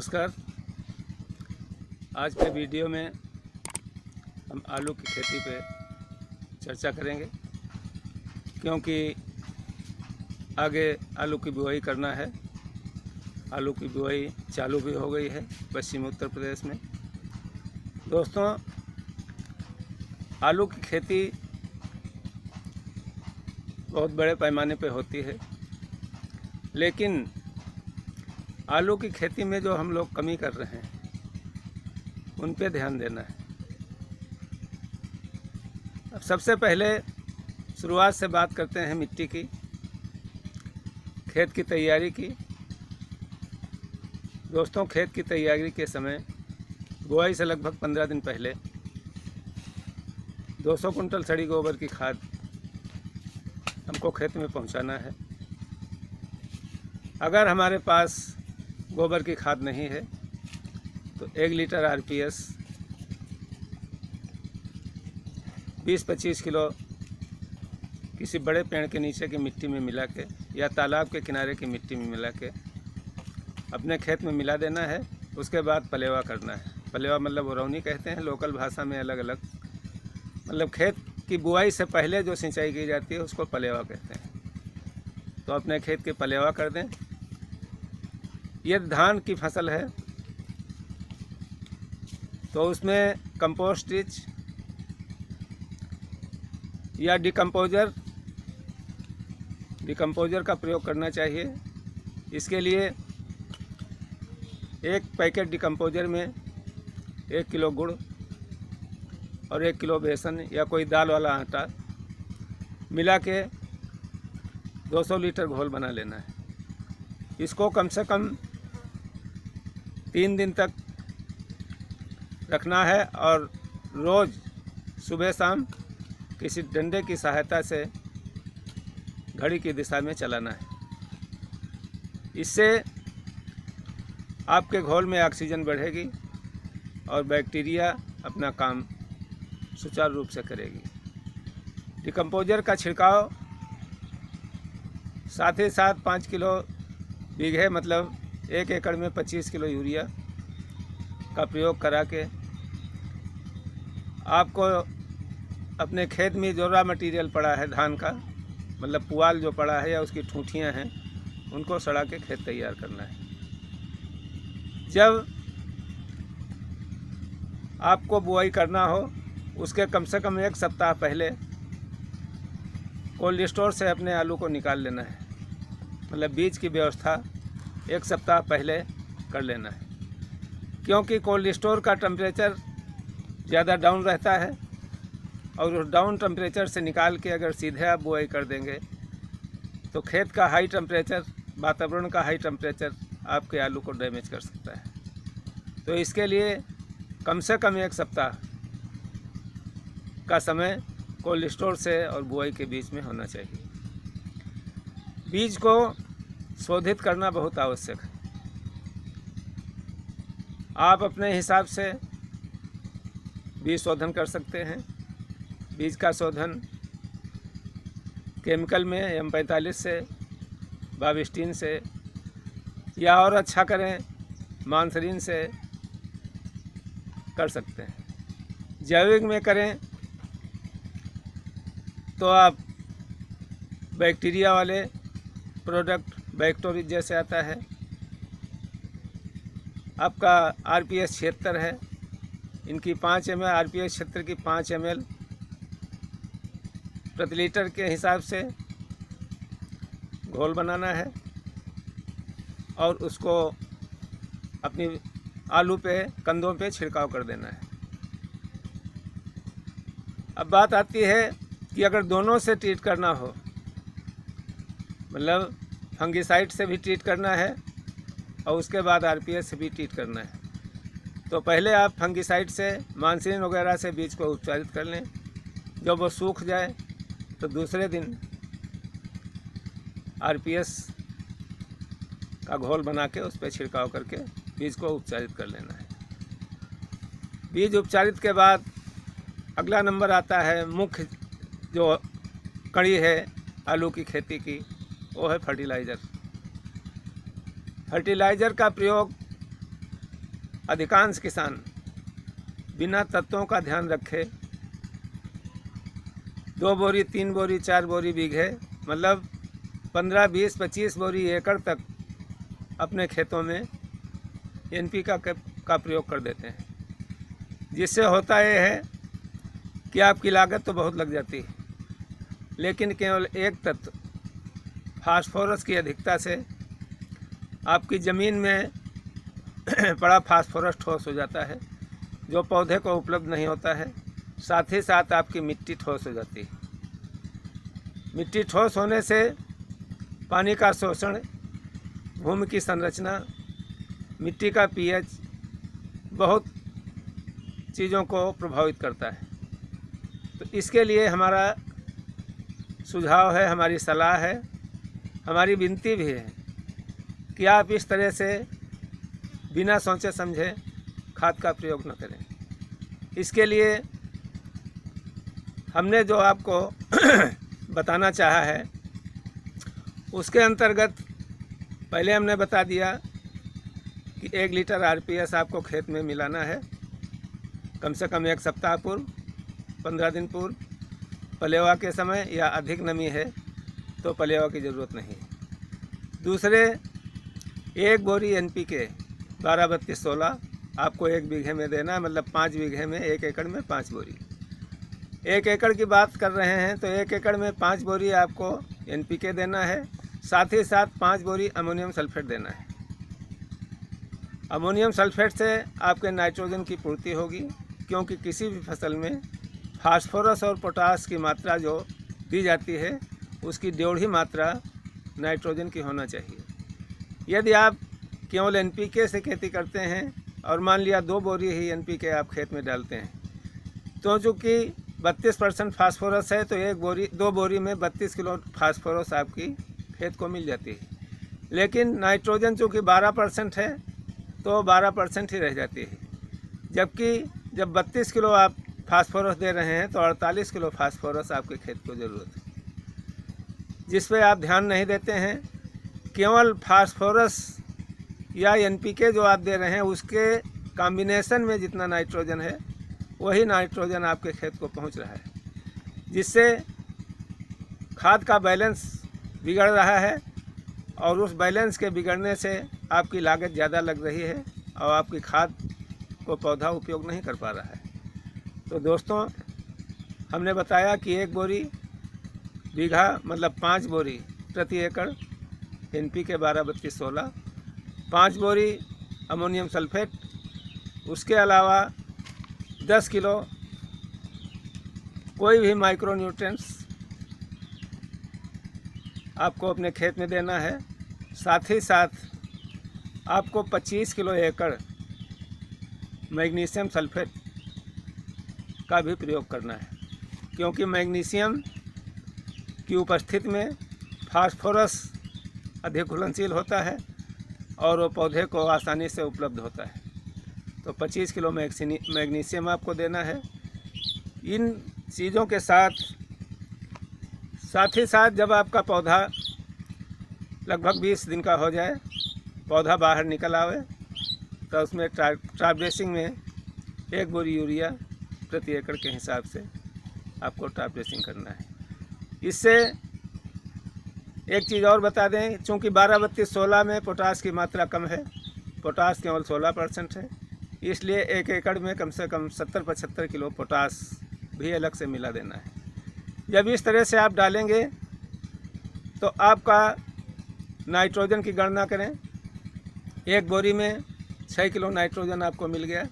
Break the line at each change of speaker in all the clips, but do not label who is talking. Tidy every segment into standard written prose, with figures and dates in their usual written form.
नमस्कार। आज के वीडियो में हम आलू की खेती पे चर्चा करेंगे, क्योंकि आगे आलू की बुआई करना है। आलू की बुआई चालू भी हो गई है पश्चिमी उत्तर प्रदेश में। दोस्तों, आलू की खेती बहुत बड़े पैमाने पे होती है, लेकिन आलू की खेती में जो हम लोग कमी कर रहे हैं उन पे ध्यान देना है। अब सबसे पहले शुरुआत से बात करते हैं मिट्टी की, खेत की तैयारी की। दोस्तों, खेत की तैयारी के समय बुआई से लगभग 15 दिन पहले 200 कुंटल सड़ी गोबर की खाद हमको खेत में पहुंचाना है। अगर हमारे पास गोबर की खाद नहीं है तो 1 लीटर RPS 20-25 किलो किसी बड़े पेड़ के नीचे की मिट्टी में मिला के या तालाब के किनारे की मिट्टी में मिला के अपने खेत में मिला देना है। उसके बाद पलेवा करना है। पलेवा मतलब ओरौनी कहते हैं, लोकल भाषा में अलग अलग, मतलब खेत की बुआई से पहले जो सिंचाई की जाती है उसको पलेवा कहते हैं। तो अपने खेत के पलेवा कर दें। ये धान की फसल है तो उसमें कंपोस्ट रिच या डिकम्पोजर का प्रयोग करना चाहिए। इसके लिए 1 पैकेट डिकम्पोजर में 1 किलो गुड़ और 1 किलो बेसन या कोई दाल वाला आटा मिला के 200 लीटर घोल बना लेना है। इसको कम से कम 3 दिन तक रखना है और रोज़ सुबह शाम किसी डंडे की सहायता से घड़ी की दिशा में चलाना है। इससे आपके घोल में ऑक्सीजन बढ़ेगी और बैक्टीरिया अपना काम सुचारू रूप से करेगी। डिकम्पोजर का छिड़काव साथ ही साथ 5 किलो बीघे मतलब 1 एकड़ में 25 किलो यूरिया का प्रयोग करा के आपको अपने खेत में जो रॉ मटेरियल पड़ा है धान का, मतलब पुआल जो पड़ा है या उसकी ठूठियाँ हैं, उनको सड़ा के खेत तैयार करना है। जब आपको बुआई करना हो उसके कम से कम 1 सप्ताह पहले कोल्ड स्टोर से अपने आलू को निकाल लेना है। मतलब बीज की व्यवस्था 1 सप्ताह पहले कर लेना है, क्योंकि कोल्ड स्टोर का टेम्परेचर ज़्यादा डाउन रहता है और उस डाउन टेम्परेचर से निकाल के अगर सीधे आप बुआई कर देंगे तो खेत का हाई टेम्परेचर, वातावरण का हाई टेम्परेचर आपके आलू को डैमेज कर सकता है। तो इसके लिए कम से कम 1 सप्ताह का समय कोल्ड स्टोर से और बुआई के बीच में होना चाहिए। बीज को शोधित करना बहुत आवश्यक है। आप अपने हिसाब से बीज शोधन कर सकते हैं। बीज का शोधन केमिकल में M45 से, बाविस्टीन से, या और अच्छा करें मानसरीन से कर सकते हैं। जैविक में करें तो आप बैक्टीरिया वाले प्रोडक्ट, बैक्टोरिज जैसे आता है, आपका RPS 76 है, इनकी 5 ml, RPS 76 की 5 ml प्रति लीटर के हिसाब से घोल बनाना है और उसको अपनी आलू पे, कंदों पे छिड़काव कर देना है। अब बात आती है कि अगर दोनों से ट्रीट करना हो, मतलब फंगिसाइड से भी ट्रीट करना है और उसके बाद RPS से भी ट्रीट करना है, तो पहले आप फंगिसाइड से, मानसरीन वगैरह से बीज को उपचारित कर लें। जब वो सूख जाए तो दूसरे दिन RPS का घोल बना के उस पर छिड़काव करके बीज को उपचारित कर लेना है। बीज उपचारित के बाद अगला नंबर आता है, मुख्य जो कड़ी है आलू की खेती की, वो है फर्टिलाइज़र। फर्टिलाइज़र का प्रयोग अधिकांश किसान बिना तत्वों का ध्यान रखे 2 बोरी 3 बोरी 4 बोरी बीघे मतलब 15, 20, 25 बोरी एकड़ तक अपने खेतों में NPK का प्रयोग कर देते हैं, जिससे होता यह है कि आपकी लागत तो बहुत लग जाती है, लेकिन केवल एक तत्व फास्फोरस की अधिकता से आपकी ज़मीन में बड़ा फास्फोरस ठोस हो जाता है, जो पौधे को उपलब्ध नहीं होता है। साथ ही साथ आपकी मिट्टी ठोस हो जाती है। मिट्टी ठोस होने से पानी का शोषण, भूमि की संरचना, मिट्टी का pH बहुत चीज़ों को प्रभावित करता है। तो इसके लिए हमारा सुझाव है, हमारी सलाह है, हमारी विनती भी है कि आप इस तरह से बिना सोचे समझे खाद का प्रयोग न करें। इसके लिए हमने जो आपको बताना चाहा है उसके अंतर्गत पहले हमने बता दिया कि 1 लीटर RPS आपको खेत में मिलाना है कम से कम 1 सप्ताह पूर्व, 15 दिन पूर्व, पलेवा के समय या अधिक नमी है तो पलेवा की ज़रूरत नहीं है। दूसरे, 1 बोरी NPK 12-32-16 आपको 1 बीघे में देना है, मतलब 5 बीघे में 1 एकड़ में 5 बोरी। 1 एकड़ की बात कर रहे हैं तो 1 एकड़ में 5 बोरी आपको NPK देना है, साथ ही साथ 5 बोरी अमोनियम सल्फेट देना है। अमोनियम सल्फेट से आपके नाइट्रोजन की पूर्ति होगी, क्योंकि किसी भी फसल में फास्फोरस और पोटास की मात्रा जो दी जाती है उसकी 1.5 मात्रा नाइट्रोजन की होना चाहिए। यदि आप केवल NPK से खेती करते हैं और मान लिया 2 बोरी ही NPK आप खेत में डालते हैं, तो चूँकि 32% फास्फोरस है तो 2 बोरी में 32 किलो फास्फोरस आपकी खेत को मिल जाती है। लेकिन नाइट्रोजन चूँकि 12% है तो 12% ही रह जाती है, जबकि जब 32 किलो आप फास्फोरस दे रहे हैं तो 48 किलो फास्फोरस आपके खेत को ज़रूरत है, जिस पे आप ध्यान नहीं देते हैं। केवल फास्फोरस या NPK जो आप दे रहे हैं उसके कॉम्बिनेशन में जितना नाइट्रोजन है वही नाइट्रोजन आपके खेत को पहुंच रहा है, जिससे खाद का बैलेंस बिगड़ रहा है और उस बैलेंस के बिगड़ने से आपकी लागत ज़्यादा लग रही है और आपकी खाद को पौधा उपयोग नहीं कर पा रहा है। तो दोस्तों, हमने बताया कि 1 बोरी बीघा मतलब 5 बोरी प्रति एकड़ NPK 12-32-16, 5 बोरी अमोनियम सल्फेट, उसके अलावा 10 किलो कोई भी माइक्रो न्यूट्रिएंट्स आपको अपने खेत में देना है। साथ ही साथ आपको 25 किलो एकड़ मैग्नीशियम सल्फेट का भी प्रयोग करना है, क्योंकि मैग्नीशियम की उपस्थिति में फास्फोरस अधिक घुलनशील होता है और वो पौधे को आसानी से उपलब्ध होता है। तो 25 किलो मैग्नीशियम आपको देना है। इन चीज़ों के साथ ही साथ जब आपका पौधा लगभग 20 दिन का हो जाए, पौधा बाहर निकल आवे, तो उसमें ट्रॉप ड्रेसिंग में 1 बोरी यूरिया प्रति एकड़ के हिसाब से आपको ट्रॉप ड्रेसिंग करना है। इससे एक चीज़ और बता दें, चूँकि 12-32-16 में पोटास की मात्रा कम है, पोटास केवल 16% है, इसलिए 1 एकड़ में कम से कम 70-75 किलो पोटास भी अलग से मिला देना है। जब इस तरह से आप डालेंगे तो आपका नाइट्रोजन की गणना करें, 1 बोरी में 6 किलो नाइट्रोजन आपको मिल गया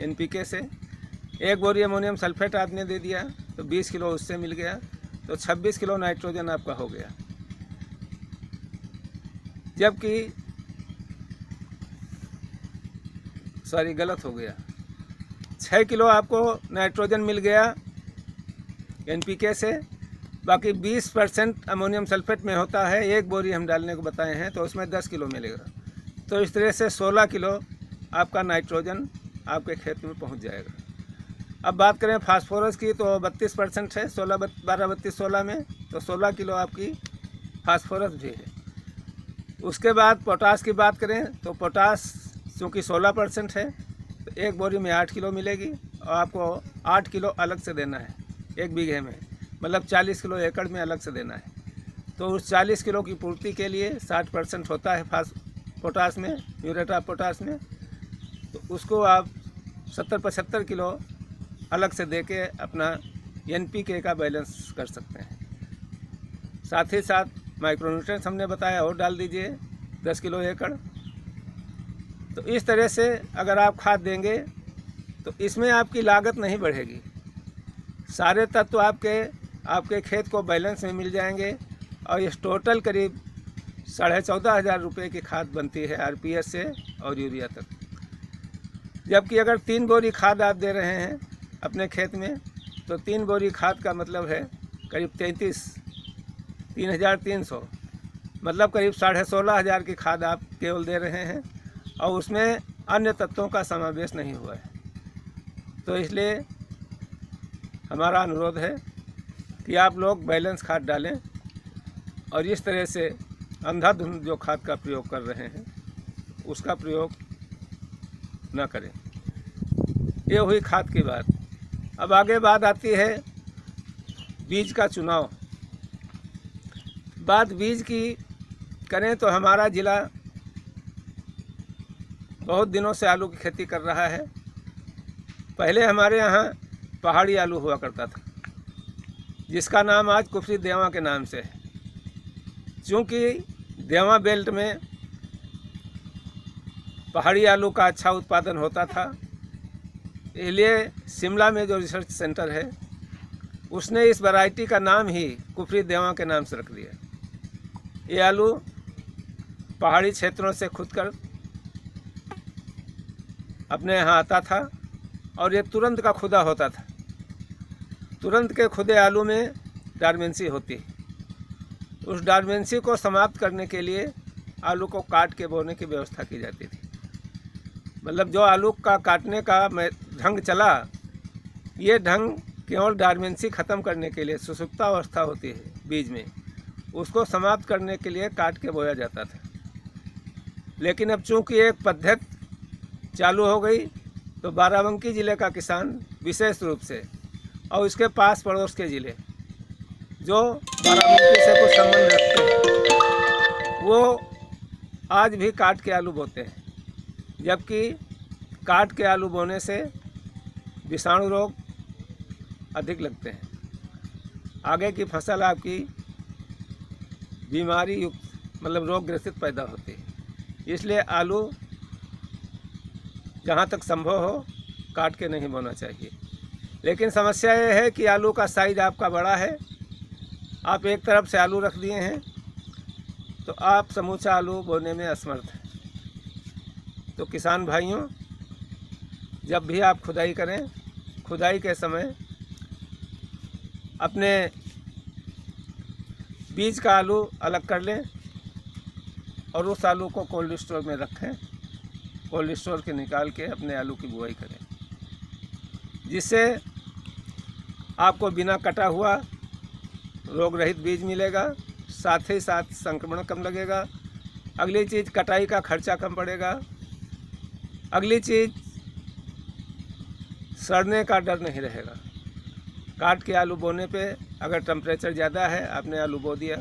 NPK से। 1 बोरी अमोनियम सल्फेट आपने दे दिया तो 20 किलो उससे मिल गया, तो 26 किलो नाइट्रोजन आपका हो गया। जबकि गलत हो गया, 6 किलो आपको नाइट्रोजन मिल गया NPK से, बाकी 20% अमोनियम सल्फेट में होता है। 1 बोरी हम डालने को बताए हैं तो उसमें 10 किलो मिलेगा, तो इस तरह से 16 किलो आपका नाइट्रोजन आपके खेत में पहुंच जाएगा। अब बात करें फास्फोरस की तो 32% है 12-32-16 में, तो 16 किलो आपकी फास्फोरस भी है। उसके बाद पोटास की बात करें तो पोटास चूँकि 16% है तो 1 बोरी में 8 किलो मिलेगी और आपको 8 किलो अलग से देना है 1 बीघे में, मतलब 40 किलो एकड़ में अलग से देना है। तो उस 40 किलो की पूर्ति के लिए 60% होता है पोटास में, म्यूरेट ऑफ पोटास में, तो उसको आप 70-75 किलो अलग से दे के अपना NPK का बैलेंस कर सकते हैं। साथ ही साथ माइक्रोन्यूट्रिएंट्स हमने बताया और डाल दीजिए 10 किलो एकड़। तो इस तरह से अगर आप खाद देंगे तो इसमें आपकी लागत नहीं बढ़ेगी, सारे तत्व आपके खेत को बैलेंस में मिल जाएंगे और इस टोटल करीब 14,500 रुपये की खाद बनती है RPS से और यूरिया तक। जबकि अगर 3 बोरी खाद आप दे रहे हैं अपने खेत में तो 3 बोरी खाद का मतलब है करीब 3,300, मतलब करीब 16,500 की खाद आप केवल दे रहे हैं और उसमें अन्य तत्वों का समावेश नहीं हुआ है। तो इसलिए हमारा अनुरोध है कि आप लोग बैलेंस खाद डालें और इस तरह से अंधाधुंध जो खाद का प्रयोग कर रहे हैं उसका प्रयोग न करें। ये हुई खाद की बात। अब आगे बात आती है बीज का चुनाव। बात बीज की करें तो हमारा ज़िला बहुत दिनों से आलू की खेती कर रहा है। पहले हमारे यहाँ पहाड़ी आलू हुआ करता था जिसका नाम आज कुफरी देवा के नाम से है। चूँकि देवा बेल्ट में पहाड़ी आलू का अच्छा उत्पादन होता था, इसलिए शिमला में जो रिसर्च सेंटर है उसने इस वैरायटी का नाम ही कुफरी देवा के नाम से रख दिया। ये आलू पहाड़ी क्षेत्रों से खुदकर अपने यहाँ आता था और ये तुरंत का खुदा होता था। तुरंत के खुदे आलू में डार्मेंसी होती। उस डार्मेंसी को समाप्त करने के लिए आलू को काट के बोने की व्यवस्था की जाती थी। मतलब जो आलू का काटने का ढंग चला, ये ढंग केवल डार्मेंसी ख़त्म करने के लिए, सुसुप्ता अवस्था होती है बीज में, उसको समाप्त करने के लिए काट के बोया जाता था। लेकिन अब चूँकि एक पद्धति चालू हो गई तो बाराबंकी ज़िले का किसान विशेष रूप से और इसके पास पड़ोस के ज़िले जो बाराबंकी से कुछ संबंध रखते हैं वो आज भी काट के आलू बोते हैं। जबकि काट के आलू बोने से विषाणु रोग अधिक लगते हैं, आगे की फसल आपकी बीमारी युक्त मतलब रोग ग्रसित पैदा होती है। इसलिए आलू जहाँ तक संभव हो काट के नहीं बोना चाहिए। लेकिन समस्या ये है कि आलू का साइज़ आपका बड़ा है, आप एक तरफ से आलू रख दिए हैं तो आप समूचा आलू बोने में असमर्थ हैं। तो किसान भाइयों, जब भी आप खुदाई करें, खुदाई के समय अपने बीज का आलू अलग कर लें और उस आलू को कोल्ड स्टोर में रखें। कोल्ड स्टोर के निकाल के अपने आलू की बुआई करें, जिससे आपको बिना कटा हुआ रोग रहित बीज मिलेगा, साथ ही साथ संक्रमण कम लगेगा। अगली चीज़, कटाई का खर्चा कम पड़ेगा। अगली चीज़, सड़ने का डर नहीं रहेगा। काट के आलू बोने पे अगर टेम्परेचर ज़्यादा है, आपने आलू बो दिया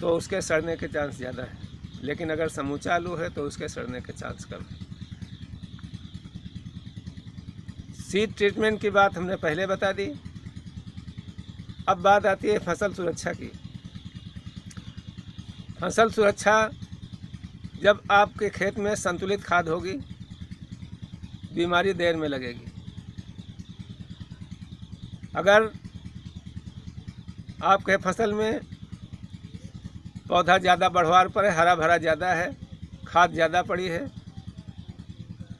तो उसके सड़ने के चांस ज़्यादा है, लेकिन अगर समूचा आलू है तो उसके सड़ने के चांस कम है। सीड ट्रीटमेंट की बात हमने पहले बता दी। अब बात आती है फसल सुरक्षा की। फसल सुरक्षा, जब आपके खेत में संतुलित खाद होगी, बीमारी देर में लगेगी। अगर आपके फसल में पौधा ज़्यादा बढ़वार पर है, हरा भरा ज़्यादा है, खाद ज़्यादा पड़ी है,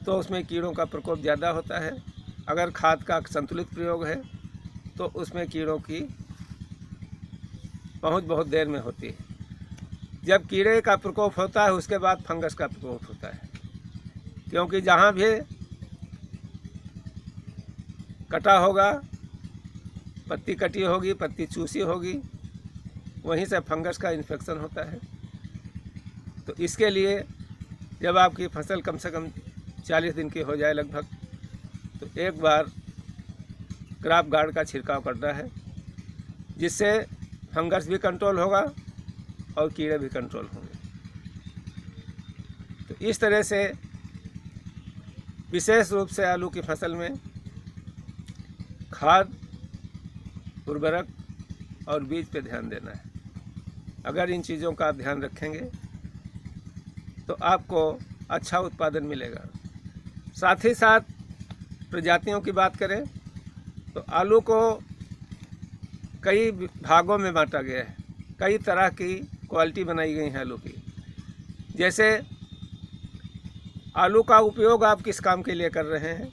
तो उसमें कीड़ों का प्रकोप ज़्यादा होता है। अगर खाद का संतुलित प्रयोग है तो उसमें कीड़ों की पहुंच बहुत देर में होती है। जब कीड़े का प्रकोप होता है उसके बाद फंगस का प्रकोप होता है, क्योंकि जहाँ भी कटा होगा, पत्ती कटी होगी, पत्ती चूसी होगी, वहीं से फंगस का इन्फेक्शन होता है। तो इसके लिए जब आपकी फसल कम से कम 40 दिन की हो जाए लगभग, तो एक बार क्रॉप गार्ड का छिड़काव करना है, जिससे फंगस भी कंट्रोल होगा और कीड़े भी कंट्रोल होंगे। तो इस तरह से विशेष रूप से आलू की फसल में खाद, उर्वरक और बीज पे ध्यान देना है। अगर इन चीज़ों का आप ध्यान रखेंगे तो आपको अच्छा उत्पादन मिलेगा। साथ ही साथ प्रजातियों की बात करें तो आलू को कई भागों में बांटा गया है, कई तरह की क्वालिटी बनाई गई है आलू की। जैसे आलू का उपयोग आप किस काम के लिए कर रहे हैं।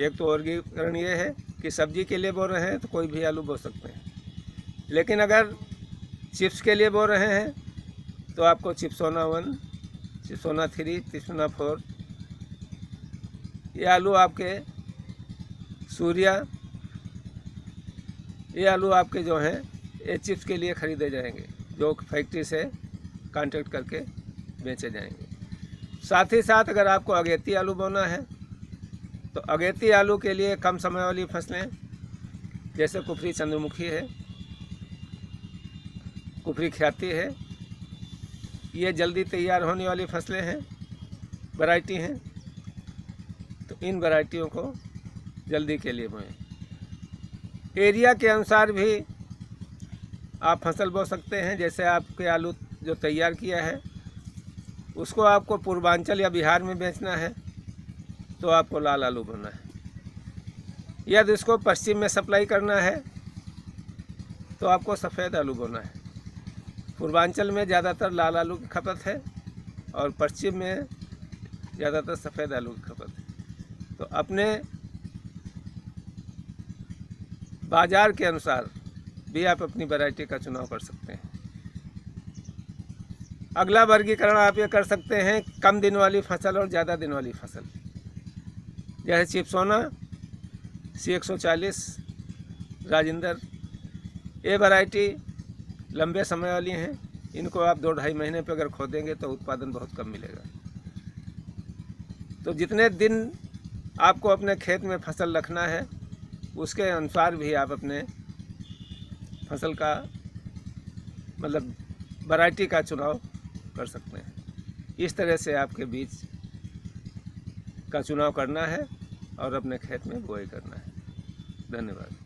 एक तो वर्गीकरण ये है कि सब्जी के लिए बो रहे हैं तो कोई भी आलू बो सकते हैं, लेकिन अगर चिप्स के लिए बो रहे हैं तो आपको चिप्सोना 1, चिप्सोना 3, चिप्सोना 4, ये आलू आपके सूर्या, ये आलू आपके जो हैं ये चिप्स के लिए ख़रीदे जाएंगे, जो फैक्ट्री से कांटेक्ट करके बेचे जाएंगे। साथ ही साथ अगर आपको अगेती आलू बोना है तो अगेती आलू के लिए कम समय वाली फसलें जैसे कुफरी चंद्रमुखी है, कुफरी ख्याति है, ये जल्दी तैयार होने वाली फसलें हैं, वैरायटी हैं। तो इन वैरायटियों को जल्दी के लिए बोएं। एरिया के अनुसार भी आप फसल बो सकते हैं। जैसे आपके आलू जो तैयार किया है उसको आपको पूर्वांचल या बिहार में बेचना है तो आपको लाल आलू बोना है। यदि इसको पश्चिम में सप्लाई करना है तो आपको सफ़ेद आलू बोना है। पूर्वांचल में ज़्यादातर लाल आलू की खपत है और पश्चिम में ज़्यादातर सफ़ेद आलू की खपत है। तो अपने बाज़ार के अनुसार भी आप अपनी वैरायटी का चुनाव कर सकते हैं। अगला वर्गीकरण आप ये कर सकते हैं कम दिन वाली फसल और ज़्यादा दिन वाली फसल। जैसे चिप्सोना, C140, राजेंद्र, ये वैरायटी लंबे समय वाली हैं। इनको आप 2-2.5 महीने पे अगर खोदेंगे तो उत्पादन बहुत कम मिलेगा। तो जितने दिन आपको अपने खेत में फसल रखना है उसके अनुसार भी आप अपने फसल का मतलब वैरायटी का चुनाव कर सकते हैं। इस तरह से आपके बीज का चुनाव करना है और अपने खेत में बुआई करना है। धन्यवाद।